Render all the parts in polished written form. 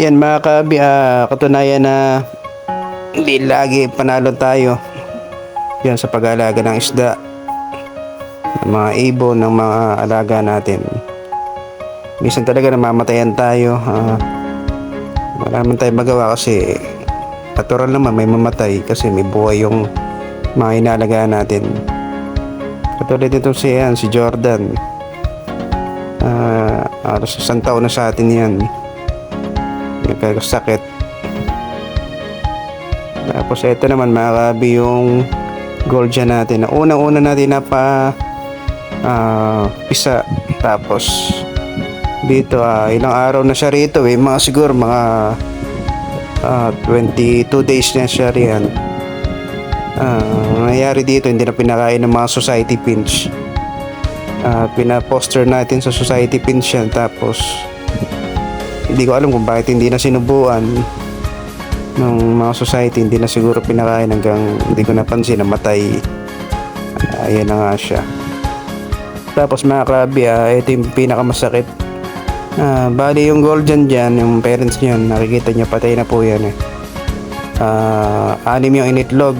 Yan mga kabi, katunayan na hindi lagi panalo tayo yan sa pag-aalaga ng isda, ng mga ibon, ng mga alaga natin. Minsan talaga namamatayan tayo. Wala naman tayo magawa kasi natural naman may mamatay kasi may buhay yung mga inalagaan natin. Katulad nito si Jordan. Alos isang taon na sa atin yan. Nagkakasakit. Tapos ito naman mga kabi yung Goldia natin. Unang-una natin na pisa. Tapos dito ilang araw na siya rito mga siguro mga 22 days na siya riyan. Nangyayari dito hindi na pinakain ng mga society pinch. Pinaposter natin sa society pinch yan. Tapos hindi ko alam kung bakit hindi na sinubuan ng mga society, hindi na siguro pinakain hanggang hindi ko napansin na matay. Ayan na nga siya. Tapos mga krabi, ito yung pinakamasakit. Bali yung golden dyan, yung parents niyan, nakikita niya patay na po yan anim yung initlog.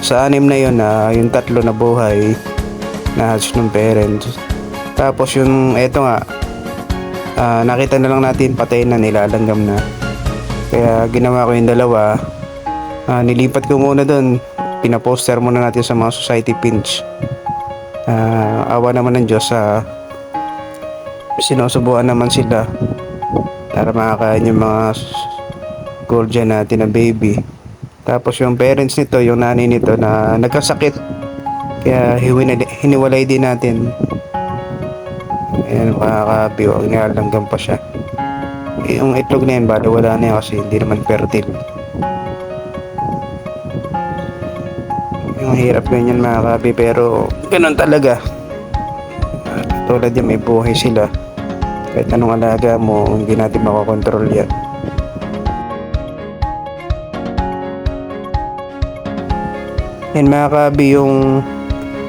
Sa anim na yun, yung tatlo na buhay na hatch ng parents. Tapos yung eto nga, nakita na lang natin patay na, nilalanggam na. Kaya ginawa ko yung dalawa, nilipat ko muna doon, pinaposter muna natin sa mga society pinch. Awa naman ng Diyos, sinusubuan naman sila para makakain yung mga Goldia natin na baby. Tapos yung parents nito, yung nanay nito na nagkasakit, kaya hiniwalay din natin. Ayan mga kabi, nilalanggam pa siya. Yung itlog na yan, bala wala na yan kasi hindi naman fertile. Yung hirap ganyan mga kabi, pero ganun talaga. Tulad yan, may buhay sila. Kahit anong alaga mo, hindi natin makakontrol yan. Yan mga kabi, yung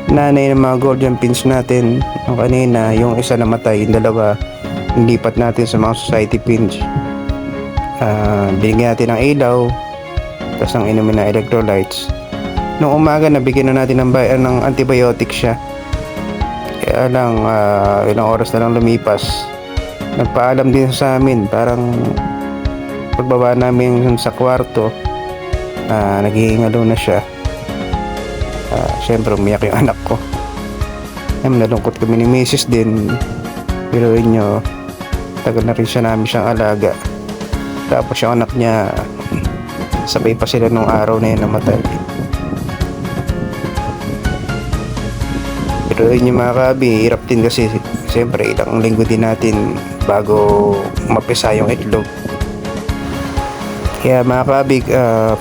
nanay ng mga golden pins natin, yung kanina, yung isa namatay, yung dalawa lipat natin sa mga society pinch. Binigyan natin ng ilaw, tapos ang inumin na electrolytes. Noong umaga nabigyan na natin ng antibiotic siya. Kaya lang ilang oras na lang lumipas, nagpaalam din sa amin. Parang pagbaba namin sa kwarto, naghihingalo na siya. Siyempre umiyak yung anak ko. Nalungkot kami ni Mrs. din. Pero inyo, tagal na rin namin siyang alaga. Tapos yung anak niya, sabay pa sila nung araw na yun namatay. Pero yun yung mga kabi, hirap din kasi siyempre ilang linggo din natin bago mapisa yung itlog. Kaya mga kabi,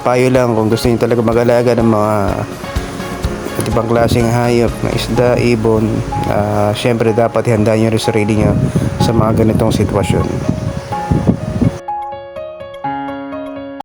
payo lang kung gusto niyo talaga mag-alaga ng mga at ibang klaseng hayop na isda, ibon, siyempre dapat ihanda nyo rin sarili nyo sa mga ganitong sitwasyon.